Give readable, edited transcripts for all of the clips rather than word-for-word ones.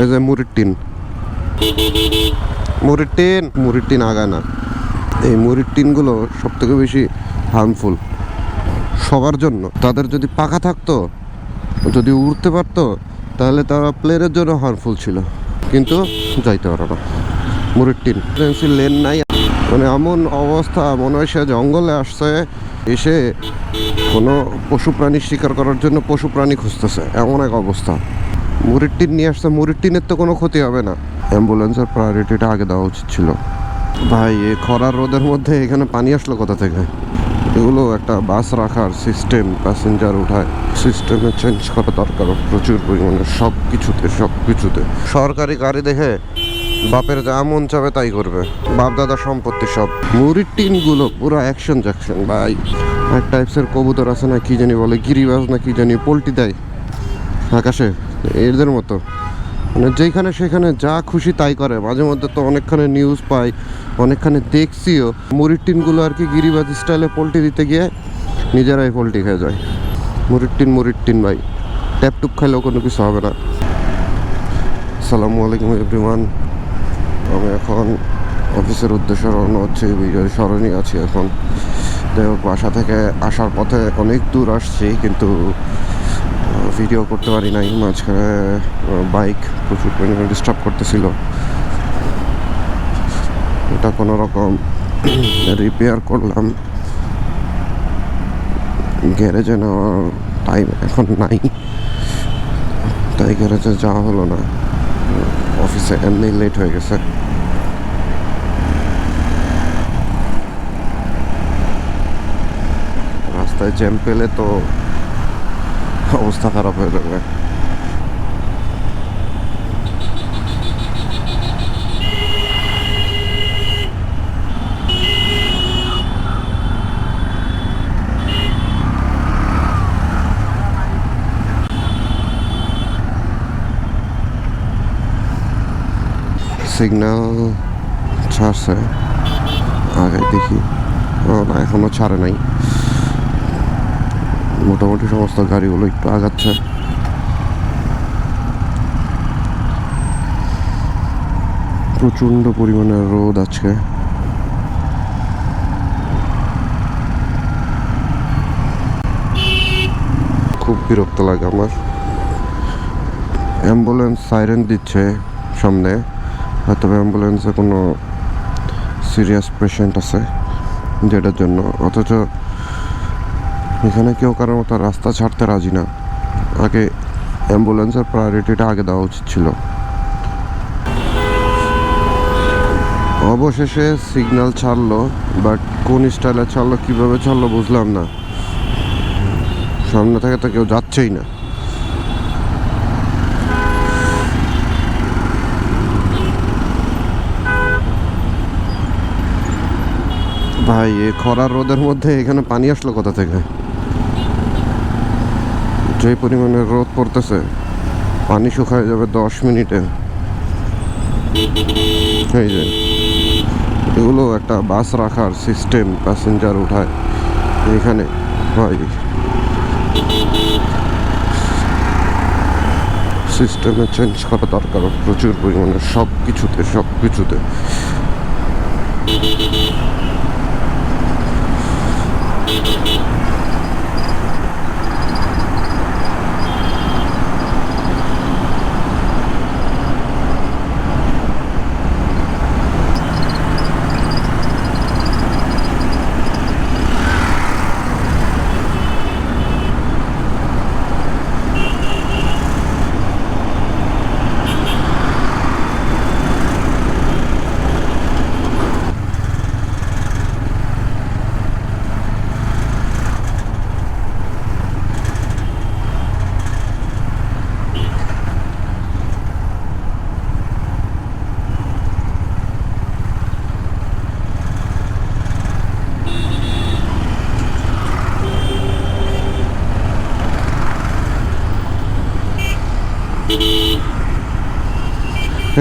এই যে মুড়ির টিন, মুড়ির টিন আগায় না। এই মুড়ির টিনগুলো সব থেকে বেশি হার্মফুল সবার জন্য। তাদের যদি পাখা থাকতো, যদি উড়তে পারতো, তাহলে তারা প্লেনের জন্য হার্মফুল ছিল, কিন্তু যাইতে পারো না। মুড়ির টিন লেন নাই, মানে এমন অবস্থা মনে হয় সে জঙ্গলে আসছে, এসে কোনো পশু প্রাণী শিকার করার জন্য পশু প্রাণী খুঁজতেছে, এমন এক অবস্থা। মুড়ির টিন নিয়ে আসছে, মুড়ির টিনের তো কোনো ক্ষতি হবে না। অ্যাম্বুলেন্সের প্রায়োরিটিটা আগে দেওয়া উচিত ছিল। ভাই এই খরার রোদের মধ্যে এখানে পানি আসলো কোথা থেকে? এগুলো একটা বাস রাখার সিস্টেম, প্যাসেঞ্জার উঠায় সিস্টেমে চেঞ্জ করা দরকার প্রচুর পরিমাণে, সব কিছুতে। সরকারি গাড়ি দেখে বাপের যা মন চাবে তাই করবে, বাপ দাদা সম্পত্তি সব। মুড়ির টিনগুলো পুরো অ্যাকশন ভাই। এক টাইপসের কবুতর আছে না, কি জানি বলে, গিরিবাজ না কি জানি, পোল্ট্রি দেয় আকাশে, এদের মতো, মানে যেখানে সেখানে যা খুশি তাই করে। মাঝে মধ্যে তো অনেকখানে নিউজ পাই, অনেকখানে দেখছিও, মুড়ির টিনগুলো আর কি গিরিবাজ স্টাইলে পোল্ট্রি দিতে গিয়ে নিজেরাই পোল্ট্রি খেয়ে যায়। মুড়ির টিন ভাই, ট্যাপটুপ খাইলেও কোনো কিছু হবে না। আসসালামু আলাইকুম এভরিওয়ান। আমি এখন অফিসের উদ্দেশ্যে রওনা হচ্ছে, বিজয় সরণি আছি এখন। বাসা থেকে আসার পথে অনেক দূর আসছি, কিন্তু ভিডিও করতে পারি নাই। মাঝখানে বাইক প্রচুর পরিমাণে ডিস্টার্ব করতেছিল, এটা কোনো রকম রিপেয়ার করলাম। গ্যারেজে নেওয়ার টাইম এখন নাই, তাই গ্যারেজে যাওয়া হলো না। অফিসে এমনি লেট হয়ে গেছে। রাস্তায় জ্যাম পেলে তো অবস্থা খারাপ হয়ে যাবে। সিগন্যাল ছাড়ছে, আগে দেখি। না, এখনো ছাড়ে নাই। মোটামুটি সমস্ত গাড়িগুলো একটু আগাচ্ছে। প্রচণ্ড পরিমাণে রোদ আজকে। খুব বিরক্ত লাগে আমার। অ্যাম্বুলেন্স সাইরেন দিচ্ছে সামনে, হয়তো অ্যাম্বুলেন্সে কোনো সিরিয়াস পেশেন্ট আছে যেটার জন্য, অথচ এখানে কেউ কারোর মতো রাস্তা ছাড়তে রাজি না। আগে অ্যাম্বুলেন্সের প্রায়োরিটিটা আগে দেওয়া উচিত ছিল। অবশেষে সিগন্যাল ছাড়লো, বাট কোন স্টাইলে ছাড়লো, কীভাবে ছাড়লো বুঝলাম না। সামনে থেকে তো কেউ যাচ্ছেই না। ভাই এই খরার রোদের মধ্যে এখানে পানি আসলো কোথা থেকে? যে পরিমাণে রোদ পড়তেছে, পানি শুকায় যাবে 10 মিনিটে। এই যে এগুলো একটা বাস রাখার সিস্টেম, প্যাসেঞ্জার উঠায় এখানে। ভাই সিস্টেমে চেঞ্জ করা দরকার প্রচুর পরিমাণে, সব কিছুতে।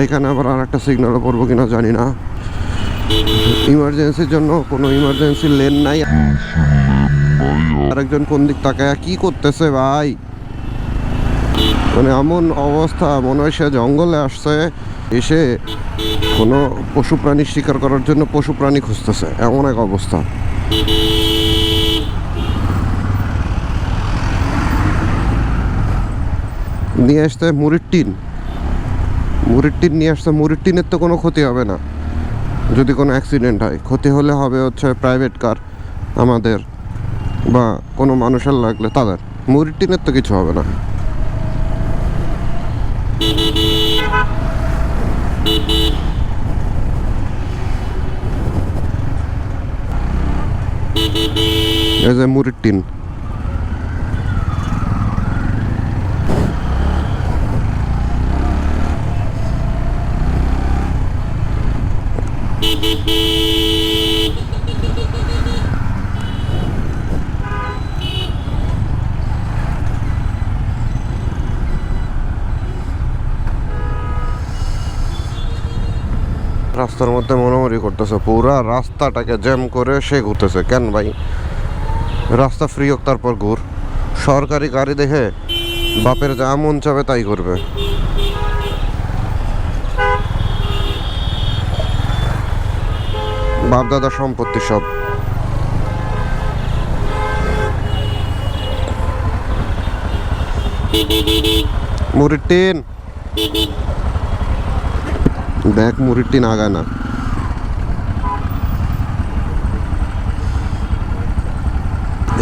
এইখানে আবার আর একটা সিগন্যালও পড়বো কিনা জানি না। ইমার্জেন্সির জন্য কোনো ইমার্জেন্সি লেন নাই। আরেকজন কোন দিক তাকায় কি করতেছে ভাই? মানে এমন অবস্থা, মনে হয় সে জঙ্গলে আসছে, এসে কোনো পশু প্রাণী শিকার করার জন্য পশু প্রাণী খুঁজতেছে, এমন এক অবস্থা। নিয়ে আসতে মুড়ির টিন নিয়ে আসতে। মুড়ির টিনের তো কোনো ক্ষতি হবে না যদি কোনো অ্যাক্সিডেন্ট হয়। ক্ষতি হলে হবে হচ্ছে প্রাইভেট কার আমাদের, বা কোনো মানুষের লাগলে তাদের। মুড়ির টিনের তো কিছু হবে না। এই যে মুড়ির টিন। রাস্তার মধ্যে মনোমরি করতেছে, পুরা রাস্তাটাকে জ্যাম করে সে ঘুরতেছে। কেন ভাই, রাস্তা ফ্রি হোক তারপর ঘুর। সরকারি গাড়ি দেখে বাপের যা মন চাবে তাই করবে। বাপ দাদার সম্পত্তি সব। মুড়ির টিন দেখ, মুড়ির টিন আগায় না।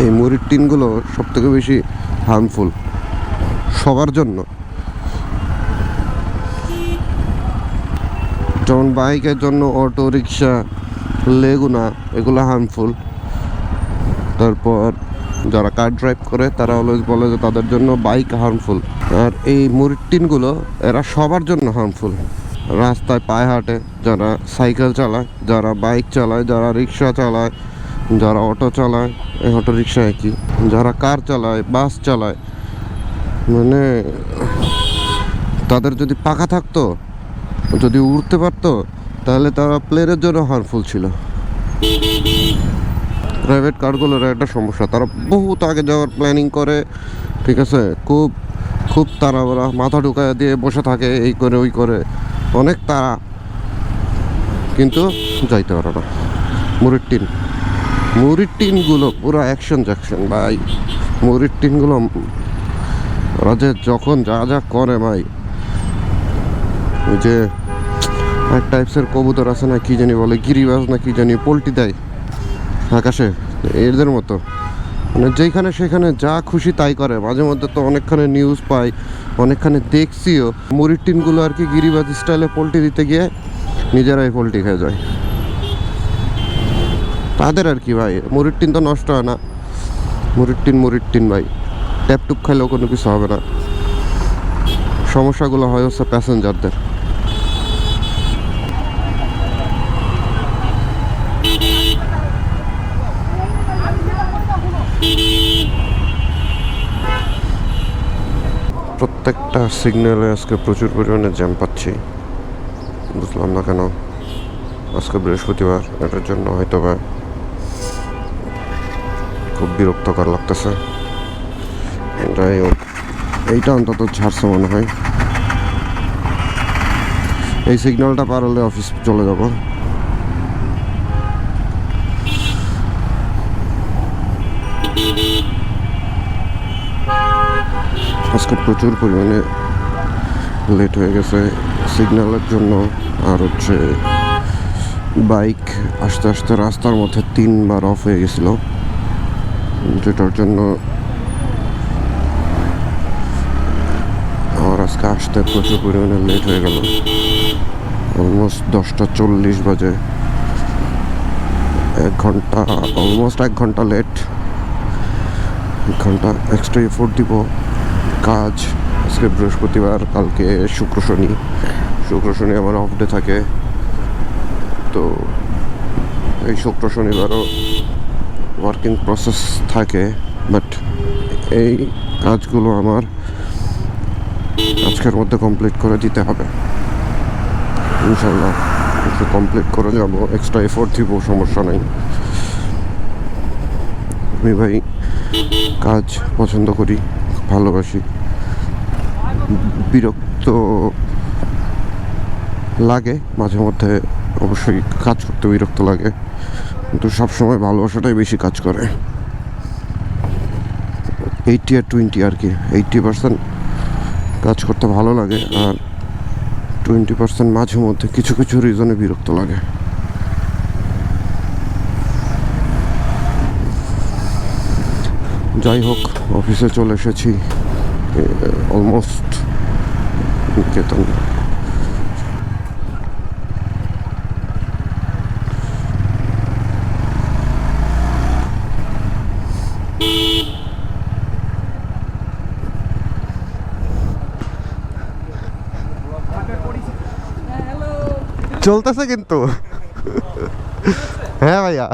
এই মুড়ির টিনগুলো সব থেকে বেশি হার্মফুল সবার জন্য। যেমন বাইকের জন্য অটো রিক্সা, লেগুনা, এগুলো হার্মফুল। তারপর যারা কার ড্রাইভ করে তারা অলওয়েজ বলে যে তাদের জন্য বাইক হার্মফুল। আর এই মুড়ির টিনগুলো এরা সবার জন্য হার্মফুল। রাস্তায় পায়ে হাঁটে, যারা সাইকেল চালায়, যারা বাইক চালায়, যারা রিক্সা চালায়, যারা অটো চালায়, এই অটো রিক্সা একই, যারা কার চালায়, বাস চালায়, মানে তাদের যদি পাখা থাকতো, যদি উড়তে পারতো, তাহলে তারা প্লেনের জন্য হার্মফুল ছিল। প্রাইভেট কারগুলোর একটা সমস্যা, তারা বহুত আগে যাওয়ার প্ল্যানিং করে, ঠিক আছে, খুব খুব তাড়াহুড়া, মাথা ঢুকায় দিয়ে বসে থাকে, এই করে ওই করে, অনেক তাড়া, কিন্তু যাইতে পারে না। মুড়ির টিনগুলো পুরো অ্যাকশন ভাই। মুড়ির টিনগুলো ওরা যে যখন যা যা করে ভাই, ওই যে এক টাইপসের কবুতর আছে না, কি জানি বলে, গিরিবাজ না কি জানি, পোল্ট্রি দেয় আকাশে, এদের মতো, মানে যেখানে সেখানে যা খুশি তাই করে। মাঝে মধ্যে তো অনেকখানে নিউজ পাই, অনেকখানে দেখছিও, মুড়ির টিনগুলো আর কি গিরিবাজ স্টাইলে পোল্ট্রি দিতে গিয়ে নিজেরাই পোল্ট্রি খেয়ে যায়। তাদের আর কি ভাই, মুড়ির টিন তো নষ্ট হয় না। মুড়ির টিন ভাই, ট্যাপ টুপ খাইলেও কোনো কিছু হবে না। সমস্যাগুলো হয় হচ্ছে প্যাসেঞ্জারদের। প্রত্যেকটা সিগন্যালে আজকে প্রচুর পরিমাণে জ্যাম পাচ্ছি, বুঝলাম না কেন। আজকে বৃহস্পতিবার, এটার জন্য হয়তো বা খুব বিরক্তকর লাগতেছে। যাই হোক, এইটা অন্তত ছাড়ছে মনে হয়। এই সিগন্যালটা পার হলে অফিস চলে যাব। আজকে প্রচুর পরিমাণে লেট হয়ে গেছে সিগন্যালের জন্য। আর হচ্ছে বাইক আস্তে আস্তে রাস্তার মধ্যে 3বার অফ হয়ে গেছিলো, যেটার জন্য আমার আজকে আসতে প্রচুর পরিমাণে লেট হয়ে গেল। অলমোস্ট 10টা 40 বাজে, 1 ঘন্টা, অলমোস্ট 1 ঘন্টা লেট। 1 ঘন্টা এক্সট্রা এফোর্ট দিব। কাজ আজকে বৃহস্পতিবার, কালকে শুক্র শনি আমার অফ ডে থাকে, তো এই শুক্র শনিবারও ওয়ার্কিং প্রসেস থাকে। বাট এই কাজগুলো আমার আজকের মধ্যে কমপ্লিট করে দিতে হবে ইনশাল্লাহ। একটু কমপ্লিট করে যাব, এক্সট্রা এফোর্ট দিব, সমস্যা নাই। আমি ভাই কাজ পছন্দ করি, ভালোবাসি। বিরক্ত লাগে মাঝে মধ্যে, অবশ্যই কাজ করতে বিরক্ত লাগে, কিন্তু সবসময় ভালোবাসাটাই বেশি কাজ করে। 80 আর 20 আর কি, 80% কাজ করতে ভালো লাগে, আর 20% মাঝে মধ্যে কিছু কিছু রিজনে বিরক্ত লাগে। যাই হোক, অফিসে চলে এসেছি, অলমোস্ট নিকেতন। চলতেছে কিন্তু। হ্যাঁ ভাইয়া।